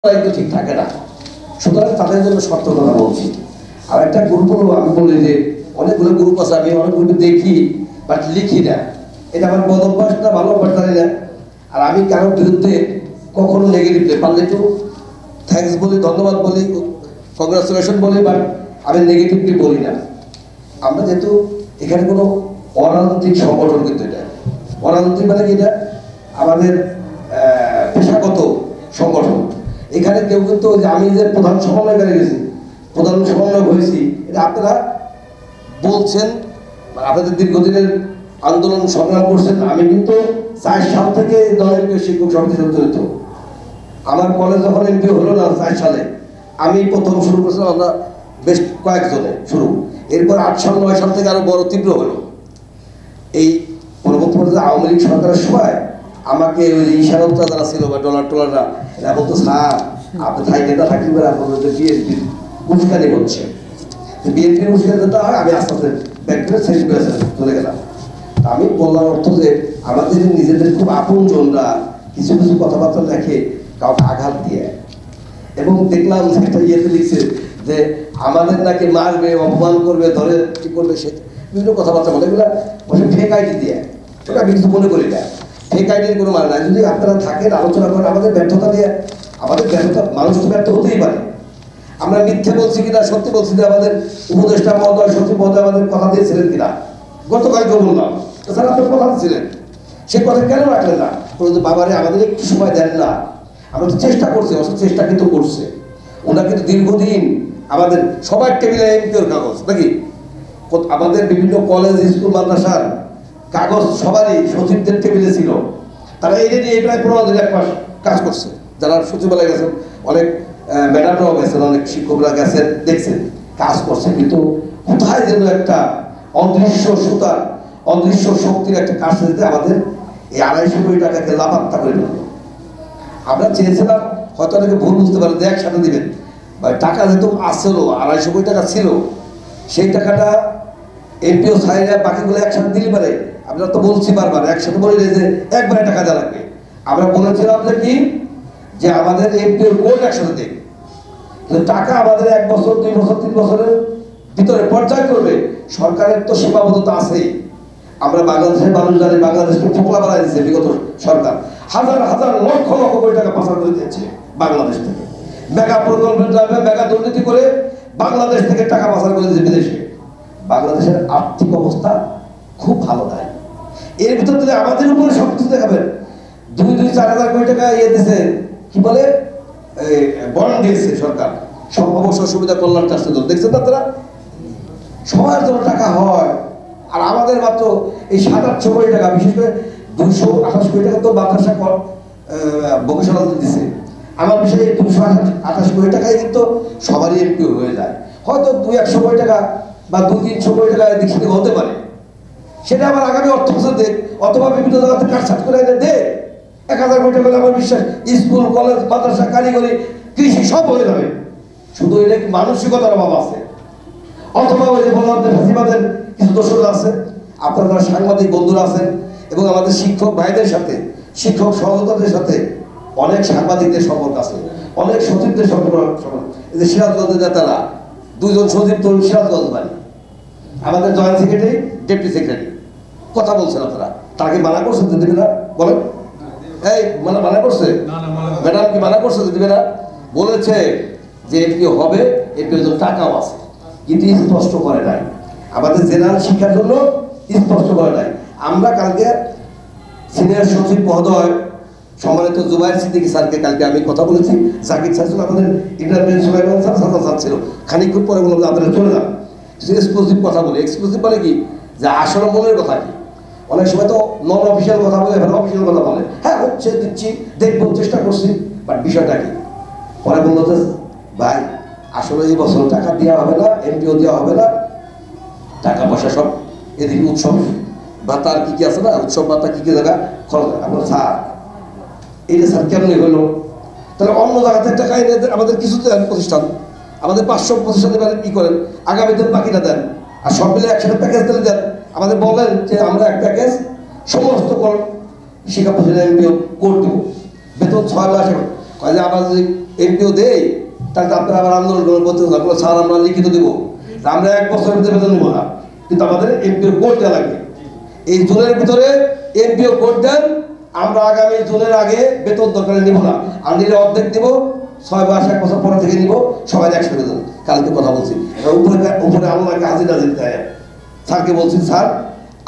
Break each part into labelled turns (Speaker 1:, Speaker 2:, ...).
Speaker 1: একটু ঠিক থাকে না, সুতরাং তাদের জন্য সতর্কতা বলছি। আর একটা গ্রুপ হলো, আমি বলি যে অনেকগুলো গ্রুপ আছে, আমি অনেক গ্রুপে দেখি বাট লিখি না। এটা আমার বদ অভ্যাস না ভালো অভ্যাস জানি না। আর আমি কারোর বিরুদ্ধে কখনো নেগেটিভ পারলে একটু থ্যাঙ্কস বলি, ধন্যবাদ বলি, কংগ্রাচুলেশন বলি, বাট আমি নেগেটিভলি বলি না। আমরা যেহেতু এখানে কোনো অরাজনৈতিক সংগঠন, কিন্তু এটা অরাজনৈতিক মানে কি, এটা আমাদের পেশাগত সংগঠন। এখানে কেউ কিন্তু যে আমি যে প্রধান সমন্বয়কারী গেছি, প্রধান সমন্বয়ক হয়েছি, এটা আপনারা বলছেন, আপনাদের দীর্ঘদিনের আন্দোলন সংগ্রাম করছেন। আমি কিন্তু 4 সাল থেকে দলের শিক্ষক সমিতির জড়িত। আমার কলেজ যখন এমপি হলো না 4 সালে, আমি প্রথম শুরু করেছিলাম, আমরা বেশ কয়েকজনে শুরু। এরপর 8 সাল 9 সাল থেকে আরো বড় তীব্র হলো। এই পরবর্তী পর্যায়ে আওয়ামী লীগ সরকারের সময় আমাকে ওই ইশারতরা যারা ছিল বা ডলাররা, এরা বলতো স্যার আপনি থাই নেতা থাকতে পারে, আপনাদের বিএনপির উস্কানি হচ্ছে, বিএনপির উস্কানি যেটা হয়। আমি আস্তে আস্তে ব্যাক করে ছেড়ে চলে গেলাম। আমি বললাম অর্থ যে আমাদের নিজেদের খুব আপন জনরা কিছু কিছু কথাবার্তা লেখে কাউকে আঘাত দিয়ে, এবং দেখলাম একটা ইয়েতে লিখছে যে আমাদের নাকি মারবে, অপমান করবে, ধরে কি করবে, সে বিভিন্ন কথাবার্তা বলে। এগুলো বসে ফেক আইডি দিয়ে, ওটা আমি কিছু মনে করি না। ফেক আইডির কোনো মানে নাই। যদি আপনারা থাকেন আলোচনা করেন, আমাদের ব্যর্থতা দিয়ে, আমাদের ব্যর্থতা, মানুষ তো ব্যর্থ হতেই পারে। আমরা মিথ্যে বলছি কিনা, সত্যি বলছি যে আমাদের উপদেষ্টা মহোদয়, সচিব মহোদয় আমাদের কথা দিয়েছিলেন কিনা, গতকালকে বললাম, তাছাড়া আপনার কথা ছিলেন, সে কথা কেন রাখলেন না? কিন্তু বাবারে আমাদের একটু সময় দেন না। আমরা তো চেষ্টা করছি, অবশ্য চেষ্টা কিন্তু করছে ওরা, কিন্তু দীর্ঘদিন আমাদের সবার টেবিলে এমপিওর কাগজ নাকি, আমাদের বিভিন্ন কলেজ স্কুল মাদ্রাসার কাগজ সবারই সচিবদের টেবিলে ছিল। তারা এই নিয়ে প্রায় 15 দিন 1 মাস কাজ করছে। যারা সচিবালয়ে গেছেন, অনেক ম্যাডামরাও গেছেন, অনেক শিক্ষকরা গেছেন, দেখছেন, কাজ করছে। কিন্তু কোথায় যেন একটা অদৃশ্য সুতার, অদৃশ্য শক্তির একটা কাজ দিতে আমাদের এই 250 কোটি টাকাকে লাপাত্তা করে দিল। আমরা চেয়েছিলাম, হয়তো অনেকে ভুল বুঝতে পারে যে একসাথে দিবেন, বা টাকা যেহেতু আসছিল 250 কোটি টাকা ছিল, সেই টাকাটা এমপিও সাইডে বাকিগুলো একসাথে দিলে পারে। আমরা তো বলছি বারবার, একসাথে বলি যে একবারে টাকা দেওয়া লাগবে। আমরা বলেছিলাম যে কি, যে আমাদের এমপিওর কোর্ট একসাথে দেখ, কিন্তু টাকা আমাদের 1 বছর 2 বছর 3 বছরের ভিতরে পর্যায় করবে। সরকারের তো সীমাবদ্ধতা আছেই। আমরা বাংলাদেশের মানুষ জানি, বাংলাদেশকে ফোকলা বানাই দিচ্ছে বিগত সরকার। হাজার হাজার লক্ষ লক্ষ কোটি টাকা পাচার করে দিয়েছে বাংলাদেশ থেকে, মেগা প্রকল্পের নামে মেগা দুর্নীতি করে বাংলাদেশ থেকে টাকা পাচার করে দিয়েছে বিদেশে। বাংলাদেশের আর্থিক অবস্থা খুব ভালো নয়। এর ভিতর থেকে আমাদের উপরে সবকিছু দেখাবেন। 2-4 হাজার কোটি টাকা ইয়ে দিছে, কি বলে, বন্ড দিয়েছে সরকার, সব অবসর সুবিধা কল্যাণ ট্রাস্টের জন্য। দেখছেন না তারা, সবার জন্য টাকা হয়। আর আমাদের মাত্র এই 700-800 কোটি টাকা, বিশেষ করে 228 কোটি টাকা তো মাদ্রাসা ভোকেশনাল দিচ্ছে। আমার বিষয়ে 228 কোটি টাকায় কিন্তু সবারই এমপি হয়ে যায়। হয়তো 200-100 কোটি টাকা বা 200-300 কোটি টাকা এদিক সেদিক হতে পারে, সেটা আবার আগামী অর্থ বছর দেখ, অথবা বিভিন্ন জায়গাতে কাটছাট করে এনে দে। 1000 কোটি টাকা আমার বিশ্বাস স্কুল, কলেজ, মাদ্রাসা, কারিগরি, কৃষি সব হয়ে যাবে। শুধু এটা মানসিকতার অভাব আছে, অথবা ওই যে বললাম যে ফাঁসিবাদের কিছু দোষরা আছে। আপনারা সাংবাদিক বন্ধুরা আছেন, এবং আমাদের শিক্ষক ভাইদের সাথে, শিক্ষক সহযোগীদের সাথে অনেক সাংবাদিকদের সম্পর্ক আছে, অনেক সচিবদের সম্পর্ক। এই যে সিরাজগঞ্জের নেতারা 2 জন সচিব তো সিরাজগঞ্জ বাড়ি, আমাদের জয়েন্ট সেক্রেটারি, ডেপুটি সেক্রেটারি, কথা বলছেন আপনারা, তাকে মানা করছে যে দেবে না? বলেন, এই মানা করছে ম্যাডাম, কি মানা করছে যে দেবে না? বলেছে যে এমপিও হবে, এমপিওর জন্য টাকাও আছে, কিন্তু স্পষ্ট করে নাই। আমাদের জেনারেল শিক্ষার জন্য স্পষ্ট করে নাই। আমরা কালকে সিনিয়র সচিব মহোদয় সম্মানিত জুবাইর সিদ্দিকী স্যারকে কালকে আমি কথা বলেছি। জাকির স্যার ছিল আমাদের, ইন্টারপ্রেন সুলাইমান স্যার, সাদা স্যার ছিল। খানিকক্ষণ পরে বললাম আপনারা চলে যান, এক্সক্লুসিভ কথা বলি। এক্সক্লুসিভ বলে কি, যে আসলে মনের কথা কি। অনেক সময় তো নন অফিসিয়াল কথা বলে, এবার অফিসিয়াল কথা বলে, হ্যাঁ হচ্ছে, দিচ্ছি, দেখবো, চেষ্টা করছি, বাট বিষয়টা কি। পরে বললো যে ভাই আসলে এই বছর টাকা দেওয়া হবে না, এমপিও দেওয়া হবে না, টাকা পয়সা সব এদিকে উৎসব ভাতা আর কি কি আছে না, উৎসব ভাতা কি কি জায়গা খরচ। আপনার স্যার এইটা স্যার কেমনি হলো? তাহলে অন্য জায়গাতে টাকা এনে আমাদের কিছু দেন প্রতিষ্ঠান, আমাদের 500 প্রতিষ্ঠান এবার কি করেন, আগামীতে বাকিটা দেন, আর সব মিলে একসাথে প্যাকেজ দিলে দেন। আমাদের বলেন যে আমরা এক প্যাকেজ সমস্ত শিক্ষা প্রতিষ্ঠান এমপিও কোর্ট দিব, বেতন 6 মাস। কয় যে আমার যদি এমপিও দেয়, তাহলে আপনারা আবার আন্দোলন করতে থাকলো, স্যার আমরা লিখিত দেবো, আমরা 1 বছরের ভিতরে বেতন নেবো না, কিন্তু আমাদের এমপিও কোড দেওয়া লাগবে। এই জুনের ভিতরে এমপিও কোড দেন, আমরা আগামী জুনের আগে বেতন দরকারে নিব না, আর নিলে অর্ধেক দিব, 6 মাস 1 বছর পরে থেকে নিব, সবাই একসাথে দেন। কালকে কথা বলছি, উপরে আমাকে হাজিরা দিতে দেয়, স্যারকে বলছি স্যার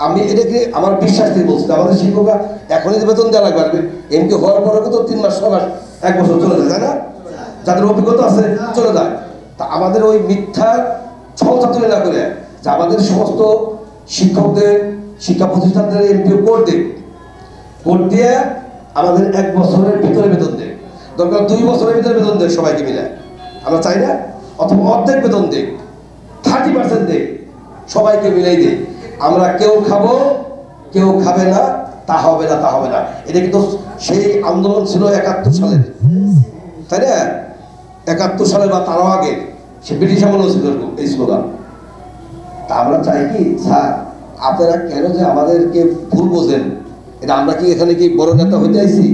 Speaker 1: আমি এটাকে আমার বিশ্বাস থেকে বলছি, আমাদের শিক্ষকরা এখনই বেতন দেওয়া লাগবে, এমপি হওয়ার পরে তো 3 মাস 6 মাস 1 বছর চলে যায়, তাই না? যাদের অভিজ্ঞতা আছে চলে যায়। তা আমাদের ওই মিথ্যা ছলটা তুলে না করে যে আমাদের সমস্ত শিক্ষকদের, শিক্ষা প্রতিষ্ঠানদের এমপিও কোড দেয়, কোড দিয়ে আমাদের 1 বছরের ভিতরে বেতন দেয়, দরকার 2 বছরের ভিতরে বেতন দেয় সবাইকে মিলে, আমরা চাই না? অথবা অর্ধেক বেতন দেয়, 30% দেয়, সবাইকে মিলাই দেয়। আমরা কেউ খাবো কেউ খাবে না, তা হবে না, তা হবে না। এটা কিন্তু সেই আন্দোলন ছিল 71 সালের, তাই না? 71 সালে বা তারও আগে সে ব্রিটিশ আমলেও ছিল এই স্লোগান। তা আমরা চাই কি স্যার আপনারা কেন যে আমাদেরকে ভুল বোঝেন, এটা আমরা কি এখানে কি বড় নেতা হইতে আইছি?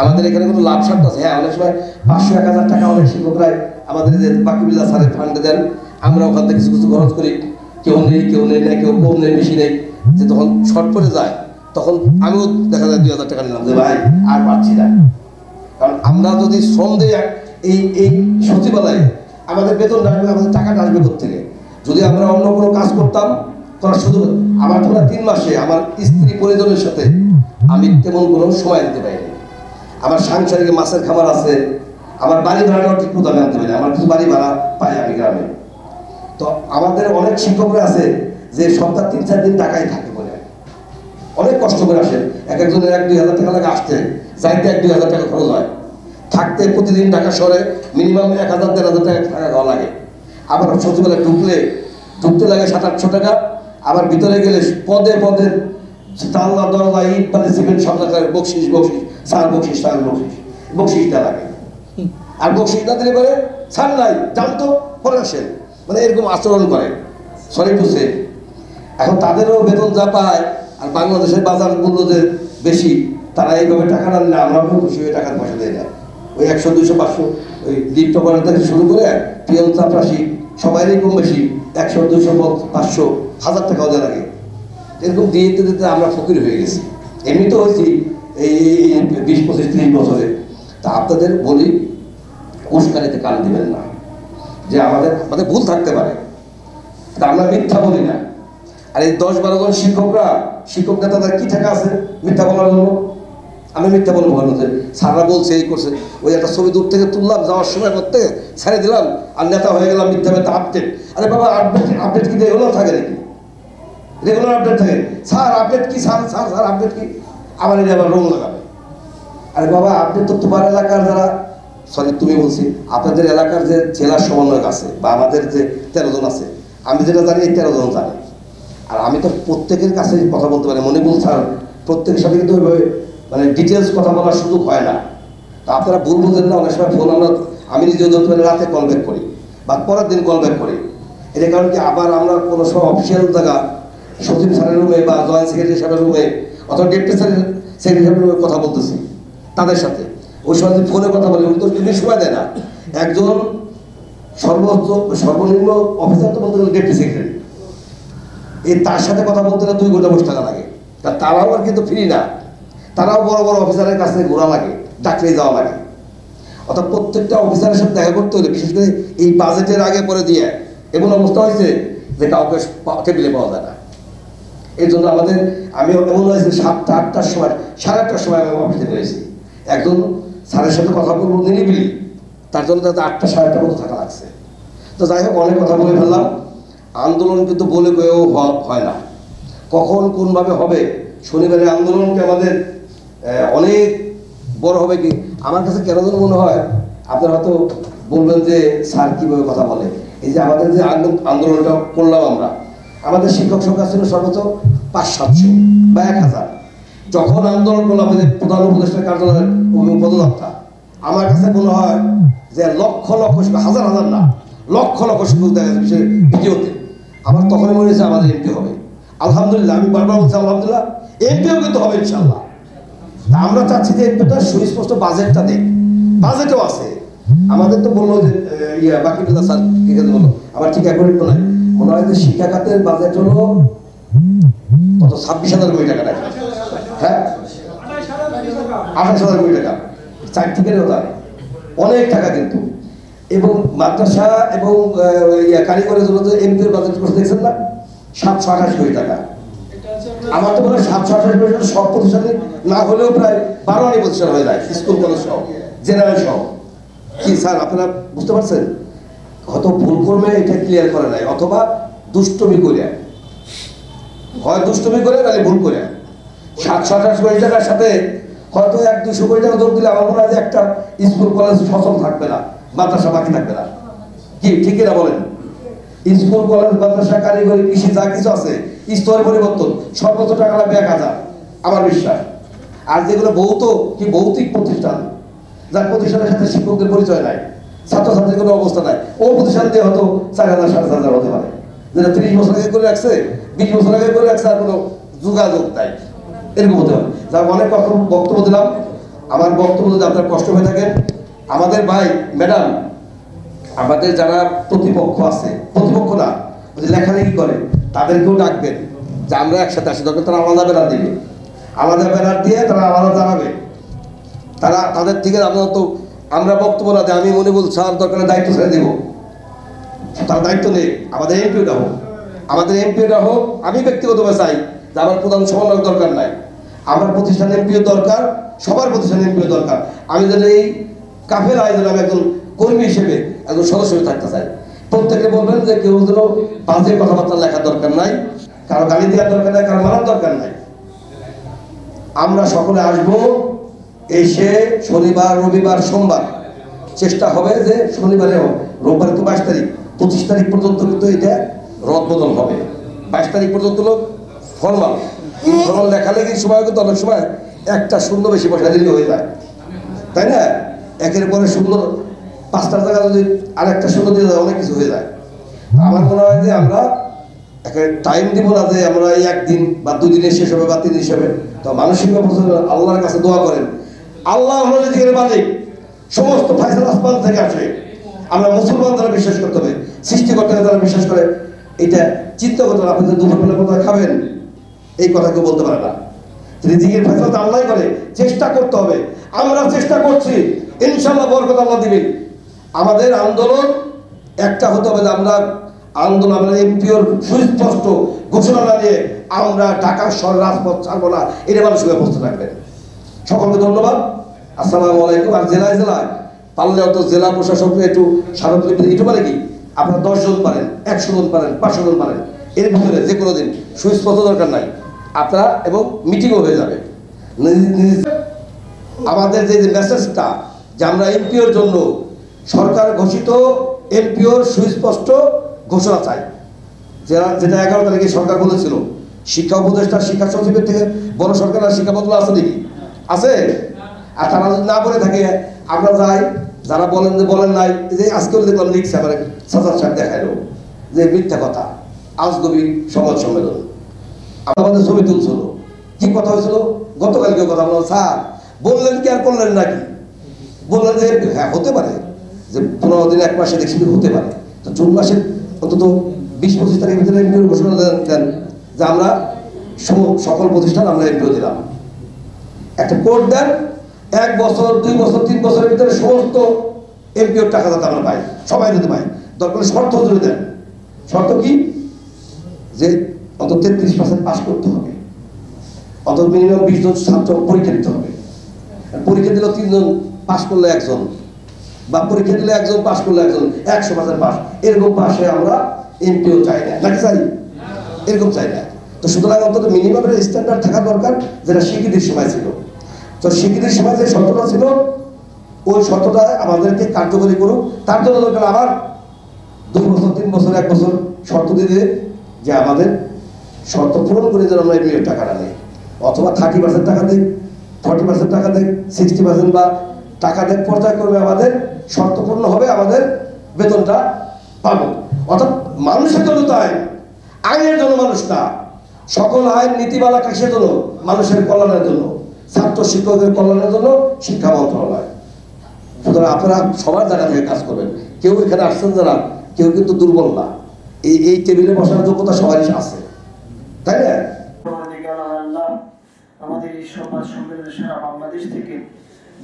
Speaker 1: আমাদের এখানে কোনো লাভ স্বার্থ আছে? হ্যাঁ, অনেক সময় 500-1000 টাকা অনেক শিক্ষকরাই আমাদের যে বাকিবিল্লাহ স্যারের ফান্ডে দেন, আমরা ওখান থেকে কিছু কিছু খরচ করি, কেউ নেই না, কেউ কম নেই বেশি নেই, যে তখন শর্ট পড়ে যায় তখন আমিও দেখা যায় 2000 টাকা নিলাম যে ভাই আর পাচ্ছি না। কারণ আমরা যদি শ্রম দিই এই সচিবালয়ে, আমাদের বেতন আসবে, আমাদের টাকাটা আসবে থেকে। যদি আমরা অন্য কোনো কাজ করতাম, করার শুধু আমার ধরো 3 মাসে আমার স্ত্রী পরিজনের সাথে আমি তেমন কোনো সময় দিতে পারিনি। আমার সাংসারিক মাছের খামার আছে, আমার বাড়ি ভাড়াটাও ঠিক মতো আমি আনতে পারি, আমার কিছু বাড়ি ভাড়া পাই আমি গ্রামে। তো আমাদের অনেক শিক্ষকরা আছে যে সপ্তাহ 3-4 দিন টাকায় থাকে বলে অনেক কষ্ট করে আসেন, একজনের 1-2 হাজার টাকা লাগে আসতে, যাইতে 1-2 হাজার টাকা খরচ হয়, থাকতে প্রতিদিন ঢাকা শহরে মিনিমাম 1000-1500 টাকা থাকা খাওয়া লাগে। আবার সচিবালয়ে ঢুকতে লাগে 700-800 টাকা, আবার ভিতরে গেলে পদে পদে জানলা দরজা ইট বালি সিমেন্ট সব জায়গায় বকশিস স্যার বকশিস দেওয়া লাগে। আর বকশিস না দিলে পরে স্যার নাই জানতো পরে আসেন, মানে এরকম আচরণ করে, সরি বুঝছে। এখন তাদেরও বেতন যা পায়, আর বাংলাদেশের বাজার মূল্য যে বেশি, তারা এইভাবে টাকা না নিলে আমরাও খুশি হয়ে টাকার পয়সা দেয় না। ওই 100, 200, 500 ওই লিফট অপারেটর থেকে শুরু করে পিয়ন চাপরাশি সবাইরই কম বেশি 100, 200, 500, 1000 টাকাও দেওয়া লাগে। এরকম দিতে দিতে আমরা ফকির হয়ে গেছি, এমনি তো হয়েছি এই 20, 25, 30 বছরে। তা আপনাদের বলি উস্কানিতে কান দিবেন না, যে আমাদের ভুল থাকতে পারে, তা আমরা মিথ্যা বলি না। আর এই 10-12 জন শিক্ষক নেতাদের কি টাকা আছে মিথ্যা বলার জন্য? আমি মিথ্যা বলবো ভালো যে স্যাররা বলছে এই করছে, ওই একটা ছবি দূর থেকে তুললাম, যাওয়ার সময় করতে ছেড়ে দিলাম, আর নেতা হয়ে গেলাম মিথ্যা আপডেট। আরে বাবা আপডেট কি রেগুলার থাকে নাকি? রেগুলার আপডেট থাকে। স্যার আপডেট কি, স্যার আপডেট কি, আবার এটা আবার রং লাগাবে। আরে বাবা আপডেট তো তোমার এলাকার যারা, সরি তুমি বলছি, আপনাদের এলাকার যে জেলার সমন্বয়ক আছে বা আমাদের যে 13 জন আছে, আমি যেটা জানি এই 13 জন জানে। আর আমি তো প্রত্যেকের কাছে কথা বলতে পারি, মনিবুল স্যার প্রত্যেকের সাথে কিন্তু ওইভাবে মানে ডিটেলস কথা বলার সুযোগ হয় না। তা আপনারা ভুল বুঝেন না, অনেক সময় ফোন আমি নিজেও ধরতে পারি, রাতে কল ব্যাক করি বা পরের দিন কল ব্যাক করি। এটা কারণ কি আবার আমরা কোনো সময় অফিসিয়াল জায়গা সচিব স্যারের রুমে বা জয়েন্ট সেক্রেটারি সাহেবের রুমে অথবা ডেপুটি সেক্রেটারি সাহেবের রুমে কথা বলতেছি তাদের সাথে, ওই সময় যদি ফোনে কথা বলি উনি তো কিন্তু সময় দেয় না। একজন সর্বনিম্ন অফিসার তো বলতে গেলে ডেপুটি সেক্রেটারি, এই তার সাথে কথা বলতে গেলে 2 ঘন্টা বসে থাকা লাগে। তারাও আর কিন্তু ফ্রি না, তারাও বড় বড় অফিসারের কাছে ঘোরা লাগে, ডাকলেই যাওয়া লাগে। অর্থাৎ প্রত্যেকটা অফিসারের সাথে দেখা করতে হলে, বিশেষ করে এই বাজেটের আগে পরে দিয়ে এমন অবস্থা হয়েছে যে কাউকে টেবিলে পাওয়া যায় না। এই জন্য আমি এমন হয়েছে 7টা-8টার সময়, 8:30টার সময় আমি অফিসে রয়েছি, একজন স্যারের সাথে কথা বলবো নিরিবিলি, তার জন্য তাদের 8টা 8:30 মতো থাকা লাগছে। তো যাই হোক, অনেক কথা বলে ফেললাম। আন্দোলন কিন্তু বলে কেউ হয় না, কখন কোনভাবে হবে। শনিবারের আন্দোলনকে আমাদের অনেক বড় হবে কি আমার কাছে কেন যেন মনে হয়, আপনারা হয়তো বলবেন যে স্যার কীভাবে কথা বলে। এই যে আমাদের যে আন্দোলনটা করলাম আমরা, আমাদের শিক্ষক সংখ্যা ছিল সর্বোচ্চ 500-700 বা 1000। যখন আন্দোলন করলাম যে প্রধান উপদেষ্টার কার্যালয়ের পদযাত্রা, আমার কাছে মনে হয় যে লক্ষ হাজার না, লক্ষ শিক্ষক দেখা যাচ্ছে ভিডিওতে। আমার তখনই মনে হয়েছে আমাদের এমপি হবে। আলহামদুলিল্লাহ, আমি বারবার বলছি আলহামদুলিল্লাহ, এমপিও কিন্তু হবে ইনশাল্লাহ। আমরা চাচ্ছি যে এমপিটা সুস্পষ্ট বাজেটটা দেয়, বাজেটও আছে। আমাদের তো বললো যে বাকি স্যার ঠিক আছে বলো, আমার ঠিক এখন তো নাই, মনে হয় যে শিক্ষা খাতের বাজেট হলো কত 26,000 কোটি টাকা নাকি, হ্যাঁ 28,000 কোটি টাকা, 4 থেকে অনেক টাকা কিন্তু। এবং মাদ্রাসা এবং কারিগরের জন্য এমপির বাজেট করে দেখছেন না 728 কোটি টাকা। আমার তো মনে হয় 728 কোটি টাকা সব প্রতিষ্ঠানে না হলেও প্রায় 12 প্রতিষ্ঠান হয়ে যায়, স্কুল কলেজ সহ জেনারেল সহ। কি স্যার আপনারা বুঝতে পারছেন? হয়তো ভুল করবে এটা ক্লিয়ার করে নাই, অথবা দুষ্টমি করে, হয় দুষ্টমি করে নাহলে ভুল করে। 728 কোটি টাকার সাথে হয়তো 100-200 কোটি টাকা যোগ দিলে আমার মনে হয় যে একটা স্কুল কলেজ সচল থাকবে না, মাদ্রাসা বাকি থাকবে না। কি ঠিক না বলেন? স্কুল কলেজ মাদ্রাসা কারিগরি কৃষি যা কিছু আছে স্তরের পরিবর্তন, সর্বোচ্চ টাকা লাগবে 1,000 আমার বিশ্বাস। আর যেগুলো ভৌতিক প্রতিষ্ঠান, যার প্রতিষ্ঠানের সাথে শিক্ষকদের পরিচয় নাই, ছাত্রছাত্রীর কোনো অবস্থা নাই, ও প্রতিষ্ঠান দিয়ে হয়তো 4,000 5,500 হতে পারে, যেটা 30 বছর আগে করে রাখছে, 20 বছর আগে করে রাখছে, আর কোনো যোগাযোগ নাই, এরকম হতে পারে। যার অনেক বক্তব্য দিলাম, আমার বক্তব্য যদি আপনার কষ্ট হয়ে থাকেন, আমাদের ভাই ম্যাডাম, আমাদের যারা প্রতিপক্ষ আছে, প্রতিপক্ষ না লেখালেখি করে, তাদেরকেও ডাকবেন যে আমরা একসাথে আসি, দরকার তারা আলাদা ব্যানার দিবে, আলাদা ব্যানার দিয়ে তারা আলাদা জানাবে। তারা তাদের থেকে আমরা বক্তব্য না দেয়, আমি মনে বল স্যার দরকারের দায়িত্ব ছেড়ে দেবো, তার দায়িত্ব নেই। আমাদের এমপিওটা হোক, আমাদের এমপিওটা হোক। আমি ব্যক্তিগতভাবে চাই যে আমার প্রধান সমন্বয়ক দরকার নাই, আমার প্রতিষ্ঠান এমপিও দরকার, সবার প্রতিষ্ঠান এমপিও দরকার। আমি যেন এই কাফের আয়োজনে আমি একজন কর্মী হিসেবে, একজন সদস্য হিসেবে থাকতে চাই। প্রত্যেকে বলবেন যে কেউ যেন বাজে কথাবার্তা লেখার দরকার নাই, কারো গালি দেওয়ার দরকার নাই, কারো মারার দরকার নাই। আমরা সকলে আসবো, এসে শনিবার রবিবার সোমবার চেষ্টা হবে যে শনিবারে হোক, রোববারে তো 22 তারিখ, 25 তারিখ পর্যন্ত কিন্তু এটা রদ বদল হবে। 22 তারিখ পর্যন্ত লোক ফরমাল লেখালেখির সময় কিন্তু অনেক সময় একটা শূন্য বেশি বসা দিলে হয়ে যায়, তাই না? একের পরে সুন্দর 5টার জায়গা যদি আর একটা শূন্য দিয়ে যায়, অনেক কিছু হয়ে যায়। আমার মনে হয় যে আমরা টাইম দিব না যে আমরা এই 1 দিন বা 2 দিনে শেষ হবে বা 3 দিন শেষ হবে। তো মানসিক আল্লাহর কাছে দোয়া করেন, আল্লাহ হলো রিজিকের মালিক, সমস্ত ফয়সালা আসমান থেকে আসে। আমরা মুসলমান যারা বিশ্বাস করতে হবে, সৃষ্টিকর্তাকে যারা বিশ্বাস করে, এটা চিন্তা করতে হবে। আপনি যে দুপুরবেলা কোথায় খাবেন এই কথা কেউ বলতে পারে না। রিজিকের ফয়সালা তো আল্লাহই করে, চেষ্টা করতে হবে। আমরা চেষ্টা করছি, ইনশাআল্লাহ বরকত আল্লাহ দিবেন। আমাদের আন্দোলন একটা হতে হবে যে আমরা আন্দোলন, আমরা এমপিওর সুস্পষ্ট ঘোষণা না দিয়ে আমরা ঢাকা শহর রাজপথ ছাড়বো না, এটা মানুষের ব্যবস্থা রাখবেন। সকলকে ধন্যবাদ, আসসালামু আলাইকুম। আর জেলায় পারলে অত জেলা প্রশাসককে একটু স্মারকলিপি একটু মানে কি আপনারা 10 জন পারেন, 100 জন পারেন, 500 জন পারেন, এর ভিতরে যে কোনো দিন সুস্পষ্ট দরকার নাই আপনারা, এবং মিটিংও হয়ে যাবে। আমাদের যে মেসেজটা যে আমরা এমপিওর জন্য সরকার ঘোষিত এমপিওর সুস্পষ্ট ঘোষণা চাই, যেটা 11 তারিখে সরকার বলেছিল। শিক্ষা উপদেষ্টা, শিক্ষা সচিবের থেকে বড় সরকার আর শিক্ষা বদলা আছে নাকি? আছে? আর তারা যদি না বলে থাকে, আমরা যাই, যারা বলেন যে বলেন নাই, যে আজকেও দেখলাম লিখছে আমার সাজাদ সাহেব দেখাইল যে মিথ্যা কথা, আজগবি সংবাদ সম্মেলন, আমাদের ছবি তুলছিল। কি কথা হয়েছিল? গতকালকে কথা বললাম, স্যার বললেন কি আর করলেন নাকি? বললেন যে হ্যাঁ হতে পারে, যে 15 দিন 1 মাসে দেখছি হতে পারে। তো জুন মাসের অন্তত 20-25 তারিখের ভিতরে এমপিওর ঘোষণা দেন যে আমরা সকল প্রতিষ্ঠান আমরা এমপিও দিলাম। একটা কোড দেন, 1 বছর 2 বছর 3 বছরের ভিতরে সমস্ত এমপিওর টাকা যাতে আমরা পাই, সবাই যদি পাই। দরকার শর্ত যদি দেন। শর্ত কি? যে অন্তত 33% পাস করতে হবে, অন্তত মিনিমাম 20 জন ছাত্র পরীক্ষা দিতে হবে। পরীক্ষা দিলেও 3 জন পাস করলে 1 জন, বা পরীক্ষা দিলে 1 জন পাস করলে 1 জন, 100% পাস। এরকম পাশে আমরা এমপিও চাই না, নাকি চাই? এরকম চাই না। তো সুতরাং অন্তত মিনিমাম স্ট্যান্ডার্ড থাকা দরকার, যেটা স্বীকৃতির সময় ছিল। তো স্বীকৃতির সময় যে শর্তটা ছিল, ওই শর্তটা আমাদেরকে কার্যকরী করুক। তার জন্য দরকার আবার 2 বছর 3 বছর 1 বছর শর্ত দিয়ে যে আমাদের শর্ত পূরণ করে যেন আমরা এমপিওর টাকাটা নিই, অথবা 30% টাকা দিই, 40% টাকা দেয়, 60% বা টাকা দেয়, পর্যায়ক্রমে আমাদের শর্ত পূর্ণ হবে, আমাদের বেতনটা পাবো। অর্থাৎ মানুষের জন্য তো আইনের জন্য মানুষ না, সকল আইন নীতিমালা কিসের জন্য? মানুষের কল্যাণের জন্য, ছাত্র শিক্ষকদের কল্যাণের জন্য শিক্ষা মন্ত্রণালয়। সুতরাং আপনারা সবার জায়গা থেকে কাজ করবেন। কেউ এখানে আসছেন যারা, কেউ কিন্তু দুর্বল না, এই টেবিলে বসার যোগ্যতা সবারই আছে, তাই না?
Speaker 2: আমাদের এই সমাজ সম্মেলনের সারা বাংলাদেশ থেকে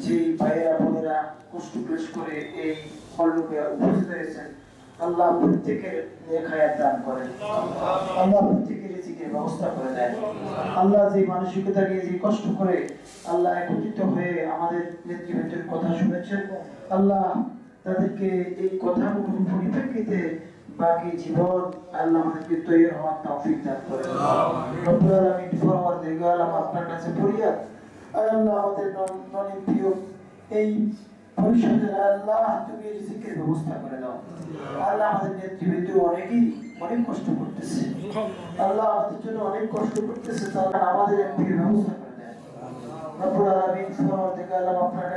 Speaker 2: যে ভাইয়েরা বোনেরা কষ্ট ক্লেশ করে এই হলরুমে উপস্থিত হয়েছেন, আল্লাহ প্রত্যেকের নেক হায়াত দান করেন, আল্লাহ প্রত্যেকের রিজিকের ব্যবস্থা করে দেন। আল্লাহ যে মানসিকতা নিয়ে যে কষ্ট করে আল্লাহ একত্রিত হয়ে আমাদের নেতৃবৃন্দের কথা শুনেছেন, আল্লাহ তাদেরকে এই কথাগুলোর পরিপ্রেক্ষিতে বাকি জীবন আল্লাহ আমাদেরকে তৈরি হওয়ার তৌফিক দান করেন। রব্বুল আলামিন পরওয়ারদিগার আলম আপনার কাছে ফরিয়াদ, আল্লাহ আমাদের প্রিয় এই ভবিষ্যতের আল্লাহ তুমি রিজিকের ব্যবস্থা করে দাও। আল্লাহ আমাদের নেতৃবৃন্দ অনেকেই অনেক কষ্ট করতেছে, আল্লাহ আমাদের জন্য অনেক কষ্ট করতেছে, তাহলে আমাদের এমপির ব্যবস্থা করে দেন। রব্বুল আলামিন পরওয়ারদিগার আলম আপনার